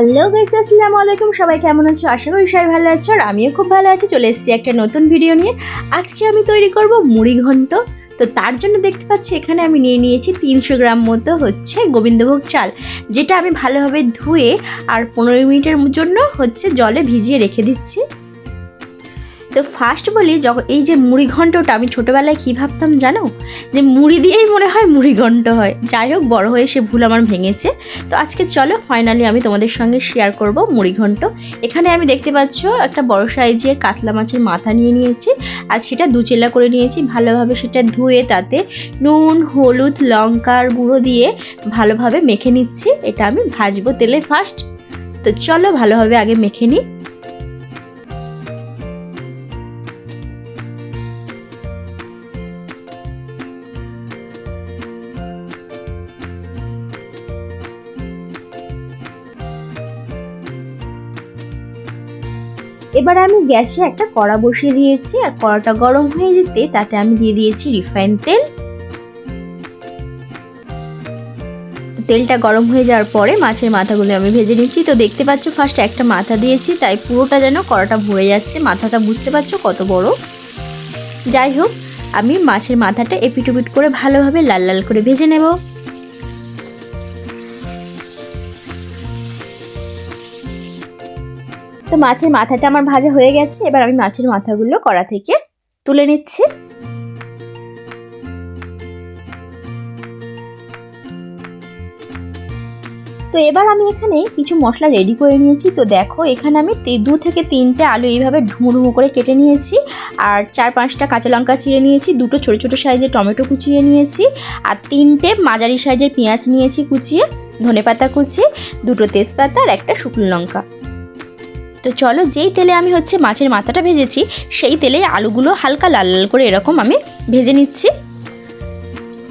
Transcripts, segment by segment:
Hello guys, আসসালামু আলাইকুম। সবাই কেমন আছো? আশা করি সবাই ভালো আছো, আর আমিও খুব ভালো আছি। চলে এসেছি একটা নতুন ভিডিও নিয়ে। আজকে আমি তৈরি করব মুড়ি ঘন্ট। তো তার জন্য দেখতে পাচ্ছি এখানে আমি নিয়ে নিয়েছি 300 গ্রাম মতো হচ্ছে গোবিন্দভোগ চাল, যেটা আমি ভালোভাবে ধুয়ে আর 15 মিনিটের জন্য হচ্ছে জলে ভিজিয়ে রেখে দিচ্ছি। তো ফার্স্ট বলি, যখন এই যে মুড়ি ঘন্টটা আমি ছোটোবেলায় কী ভাবতাম জানো, যে মুড়ি দিয়েই মনে হয় মুড়ি ঘন্ট হয়। যাই হোক, বড় হয়ে সে ভুল আমার ভেঙেছে। তো আজকে চলো ফাইনালি আমি তোমাদের সঙ্গে শেয়ার করব মুড়ি ঘন্ট। এখানে আমি দেখতে পাচ্ছ একটা বড় সাইজের কাতলা মাছের মাথা নিয়ে নিয়েছি, আর সেটা দুচেলা করে নিয়েছি। ভালোভাবে সেটা ধুয়ে তাতে নুন, হলুদ, লঙ্কার গুঁড়ো দিয়ে ভালোভাবে মেখে নিচ্ছি। এটা আমি ভাজবো তেলে ফার্স্ট। তো চলো ভালোভাবে আগে মেখে নিই। এবার আমি গ্যাসে একটা কড়া বসিয়ে দিয়েছি, আর কড়াটা গরম হয়ে যেতে তাতে আমি দিয়ে দিয়েছি রিফাইন তেল। তেলটা গরম হয়ে যাওয়ার পরে মাছের মাথাগুলো আমি ভেজে নিচ্ছি। তো দেখতে পাচ্ছ ফার্স্ট একটা মাথা দিয়েছি, তাই পুরোটা যেন কড়াটা ভরে যাচ্ছে। মাথাটা বুঝতে পারছো কত বড়। যাই হোক, আমি মাছের মাথাটা এপিট ওপিট করে ভালোভাবে লাল লাল করে ভেজে নেব। তো মাছের মাথাটা আমার ভাজা হয়ে গেছে। এবার আমি মাছের মাথাগুলো কড়া থেকে তুলে নিচ্ছি। তো এবার আমি এখানে কিছু মশলা রেডি করে নিয়েছি। তো দেখো, এখানে আমি 2 থেকে 3টে আলু এইভাবে ঢুমো ঢুমো করে কেটে নিয়েছি, আর 4-5টা কাঁচা লঙ্কা চিড়ে নিয়েছি, 2টো ছোটো ছোটো সাইজের টমেটো কুচিয়ে নিয়েছি, আর 3টে মাঝারি সাইজের পেঁয়াজ নিয়েছি কুচিয়ে, ধনেপাতা কুচি, 2টো তেজপাতা আর একটা শুকনো লঙ্কা। তো চলো, যেই তেলে আমি হচ্ছে মাছের মাথাটা ভেজেছি সেই তেলে আলুগুলো হালকা লাল লাল করে এরকম আমি ভেজে নিচ্ছি।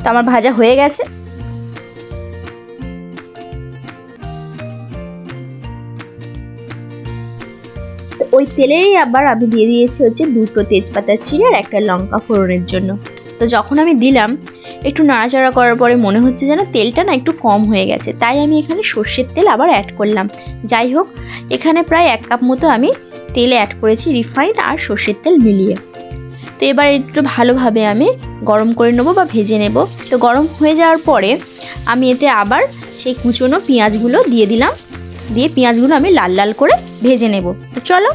তো আমার ভাজা হয়ে গেছে। তো ওই তেলেই আবার আমি দিয়ে দিয়েছি হচ্ছে 2টো তেজপাতা ছিঁড়ে আর একটা লঙ্কা ফোড়নের জন্য। তো যখন আমি দিলাম, একটু নাড়াচাড়া করার পরে মনে হচ্ছে যেন তেলটা না একটু কম হয়ে গেছে, তাই আমি এখানে সর্ষের তেল আবার অ্যাড করলাম। যাই হোক, এখানে প্রায় 1 কাপ মতো আমি তেল অ্যাড করেছি, রিফাইন্ড আর সর্ষের তেল মিলিয়ে। তো এবার একটু ভালোভাবে আমি গরম করে নেবো বা ভেজে নেব। তো গরম হয়ে যাওয়ার পরে আমি এতে আবার সেই কুচনো পেঁয়াজগুলো দিয়ে দিলাম, দিয়ে পেঁয়াজগুলো আমি লাল লাল করে ভেজে নেব। তো চলো।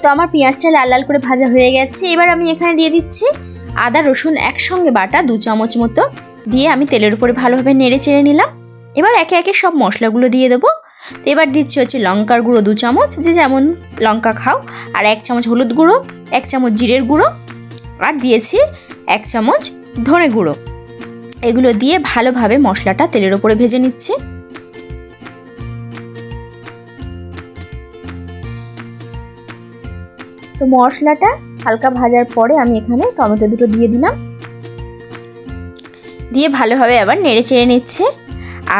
তো আমার পেঁয়াজটা লাল লাল করে ভাজা হয়ে গেছে। এবার আমি এখানে দিয়ে দিচ্ছি আদা রসুন একসঙ্গে বাটা 2 চামচ মতো, দিয়ে আমি তেলের উপরে ভালোভাবে নেড়ে চেড়ে নিলাম। এবার একে একে সব মশলাগুলো দিয়ে দেবো। তো এবার দিচ্ছি হচ্ছে লঙ্কার গুঁড়ো 2 চামচ, যে যেমন লঙ্কা খাও, আর 1 চামচ হলুদ গুঁড়ো, 1 চামচ জিরের গুঁড়ো, আর দিয়েছি 1 চামচ ধনে গুঁড়ো। এগুলো দিয়ে ভালোভাবে মশলাটা তেলের উপরে ভেজে নিচ্ছি। তো মশলাটা হালকা ভাজার পরে আমি এখানে টমেটো 2টো দিয়ে দিলাম, দিয়ে ভালোভাবে আবার নেড়ে চেড়ে নিচ্ছে।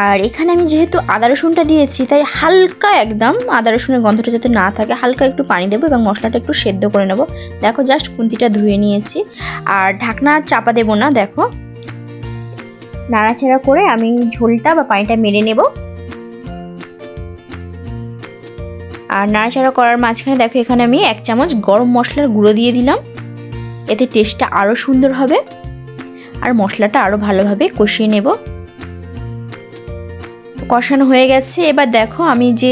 আর এখানে আমি যেহেতু আদা রসুনটা দিয়েছি, তাই হালকা একদম আদা রসুনের গন্ধটা যাতে না থাকে হালকা একটু পানি দেবো এবং মশলাটা একটু সেদ্ধ করে নেব। দেখো, জাস্ট খুন্তিটা ধুয়ে নিয়েছি, আর ঢাকনা আর চাপা দেবো না। দেখো, নাড়াচাড়া করে আমি ঝোলটা বা পানিটা মেরে নেব। আর নাড়াচাড়া করার মাঝখানে দেখো, এখানে আমি 1 চামচ গরম মশলার গুঁড়ো দিয়ে দিলাম। এতে টেস্টটা আরও সুন্দর হবে, আর মশলাটা আরও ভালোভাবে কষিয়ে নেব। কষানো হয়ে গেছে। এবার দেখো, আমি যে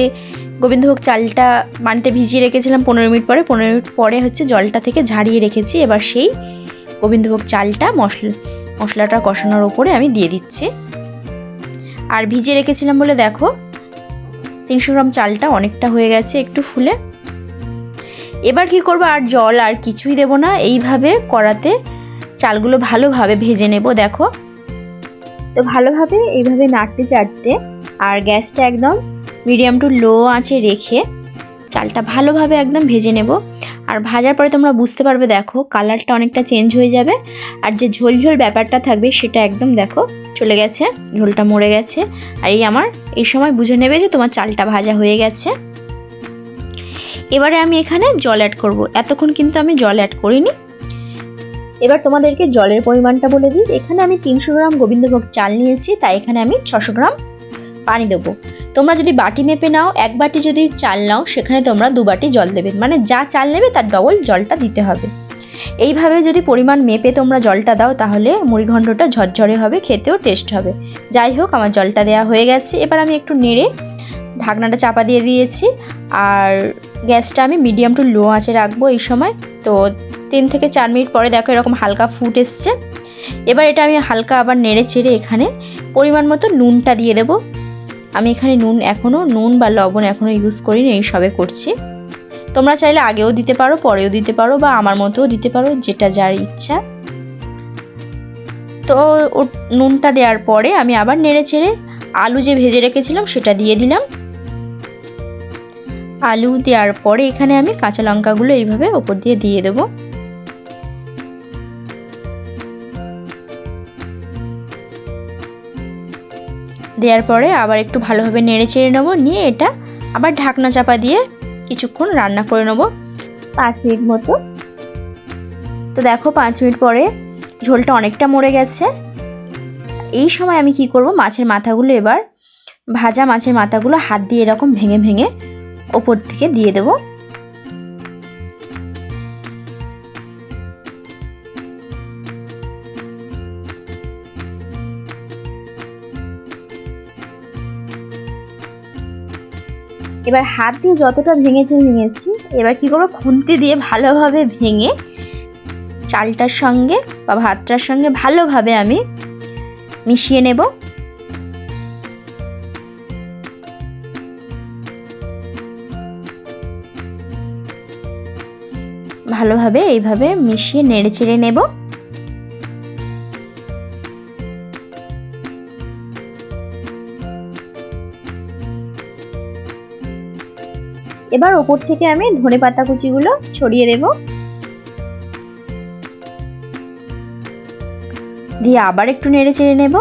গোবিন্দভোগ চালটা পানিতে ভিজিয়ে রেখেছিলাম 15 মিনিট পরে হচ্ছে জলটা থেকে ঝাড়িয়ে রেখেছি। এবার সেই গোবিন্দভোগ চালটা মশলাটা কষানোর ওপরে আমি দিয়ে দিচ্ছি। আর ভিজিয়ে রেখেছিলাম বলে দেখো 300 গ্রাম চালটা অনেকটা হয়ে গেছে, একটু ফুলে। এবার কি করব, আর জল আর কিছুই দেব না, এইভাবে কড়াতে চালগুলো ভালোভাবে ভেজে নেব। দেখো, তো ভালোভাবে এইভাবে নাড়তে চাড়তে আর গ্যাসটা একদম মিডিয়াম টু লো আঁচে রেখে চালটা ভালোভাবে একদম ভেজে নেব। আর ভাজার পরে তোমরা বুঝতে পারবে, দেখো কালারটা অনেকটা চেঞ্জ হয়ে যাবে, আর যে ঝোল ঝোল ব্যাপারটা থাকবে সেটা একদম দেখো চলে গেছে, ঝোলটা মরে গেছে। আর এই সময় বুঝে নেবে যে তোমার চালটা ভাজা হয়ে গেছে। এবারে আমি এখানে জল অ্যাড করব। এতক্ষণ কিন্তু আমি জল অ্যাড করিনি। এবার তোমাদেরকে জলের পরিমাণটা বলে দিই। এখানে আমি 300 গ্রাম গোবিন্দভোগ চাল নিয়েছি, তাই এখানে আমি 600 গ্রাম পানি দেবো। তোমরা যদি বাটি মেপে নাও, 1 বাটি যদি চাল নাও সেখানে তোমরা 2 বাটি জল দেবে, মানে যা চাল নেবে তার ডবল জলটা দিতে হবে। এইভাবে যদি পরিমাণ মেপে তোমরা জলটা দাও তাহলে মুড়িঘণ্টটা ঝরঝরে হবে, খেতেও টেস্ট হবে। যাই হোক, আমার জলটা দেওয়া হয়ে গেছে। এবার আমি একটু নেড়ে ঢাকনাটা চাপা দিয়ে দিয়েছি, আর গ্যাসটা আমি মিডিয়াম টু লো আঁচে রাখবো এই সময়। তো 3 থেকে 4 মিনিট পরে দেখো এরকম হালকা ফুট এসছে। এবার এটা আমি হালকা আবার নেড়ে চেড়ে এখানে পরিমাণ মতো নুনটা দিয়ে দেবো। আমি এখানে নুন বা লবণ এখনও ইউজ করিনি, এই সবে করছি। তোমরা চাইলে আগেও দিতে পারো, পরেও দিতে পারো, বা আমার মতোও দিতে পারো, যেটা যার ইচ্ছা। তো নুনটা দেওয়ার পরে আমি আবার নেড়ে চেড়ে আলু যে ভেজে রেখেছিলাম সেটা দিয়ে দিলাম। আলু দেওয়ার পরে এখানে আমি কাঁচা লঙ্কাগুলো এইভাবে ওপর দিয়ে দিয়ে দেবো। দেওয়ার পরে আবার একটু ভালোভাবে নেড়ে চেড়ে নেবো, নিয়ে এটা আবার ঢাকনা চাপা দিয়ে কিছুক্ষণ রান্না করে নেবো, 5 মিনিট মতো। তো দেখো 5 মিনিট পরে ঝোলটা অনেকটা মরে গেছে। এই সময় আমি কি করব, মাছের মাথাগুলো এবার ভাজা মাছের মাথাগুলো হাত দিয়ে এরকম ভেঙে ভেঙে ওপর থেকে দিয়ে দেবো। এবার হাত দিয়ে যতটা ভেঙেছি, এবার কি করবো, খুন্তি দিয়ে ভালোভাবে ভেঙে চালটার সঙ্গে বা ভাতটার সঙ্গে ভালোভাবে আমি মিশিয়ে নেব। ভালোভাবে এইভাবে মিশিয়ে নেড়ে চেড়ে নেব। এবার ওপর থেকে আমি ধনেপাতা কুচিগুলো ছড়িয়ে দেব, দিয়ে আবার একটু নেড়ে চেড়ে নেব।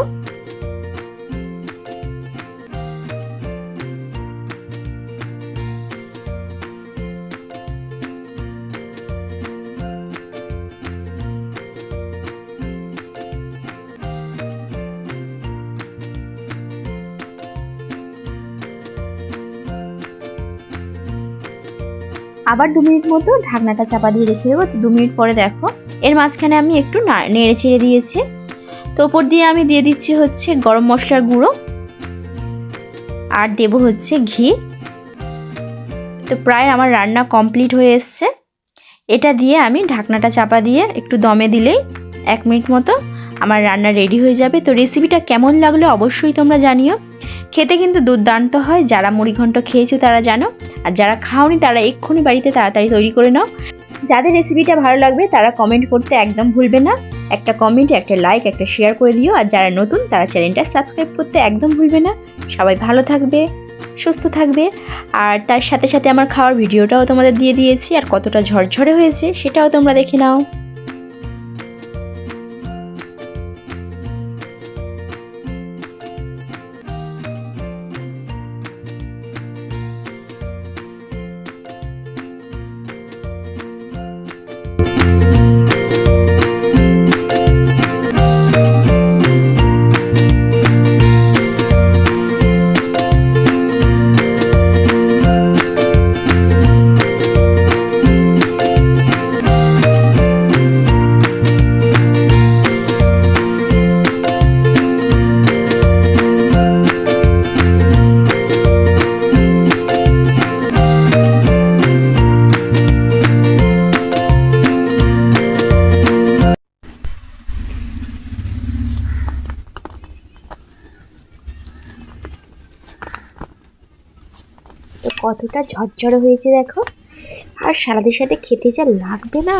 আবার 2 মিনিট মতো ঢাকনাটা চাপা দিয়ে রেখে দেবো। 2 মিনিট পরে দেখো এর মাঝখানে আমি একটু নেড়ে চেড়ে দিয়েছি। তো ওপর দিয়ে আমি দিয়ে দিচ্ছি হচ্ছে গরম মশলার গুঁড়ো, আর দেব হচ্ছে ঘি। তো প্রায় আমার রান্না কমপ্লিট হয়ে এসছে। এটা দিয়ে আমি ঢাকনাটা চাপা দিয়ে একটু দমে দিলেই 1 মিনিট মতো আমার রান্না রেডি হয়ে যাবে। তো রেসিপিটা কেমন লাগলো অবশ্যই তোমরা জানিও। খেতে কিন্তু দুর্দান্ত হয়। যারা মুড়িঘণ্ট খেয়েছো তারা জানো, আর যারা খাওনি তারা এক্ষুনি বাড়িতে তাড়াতাড়ি তৈরি করে নাও। যাদের রেসিপিটা ভালো লাগবে তারা কমেন্ট করতে একদম ভুলবে না। একটা কমেন্ট, একটা লাইক, একটা শেয়ার করে দিও। আর যারা নতুন তারা চ্যানেলটা সাবস্ক্রাইব করতে একদম ভুলবে না। সবাই ভালো থাকবে, সুস্থ থাকবে। আর তার সাথে সাথে আমার খাওয়ার ভিডিওটাও তোমাদের দিয়ে দিয়েছি, আর কতটা ঝরঝরে হয়েছে সেটাও তোমরা দেখে নাও। তো কতটা ঝরঝরে হয়েছে দেখো, আর সালাদের সাথে খেতে যা লাগবে না।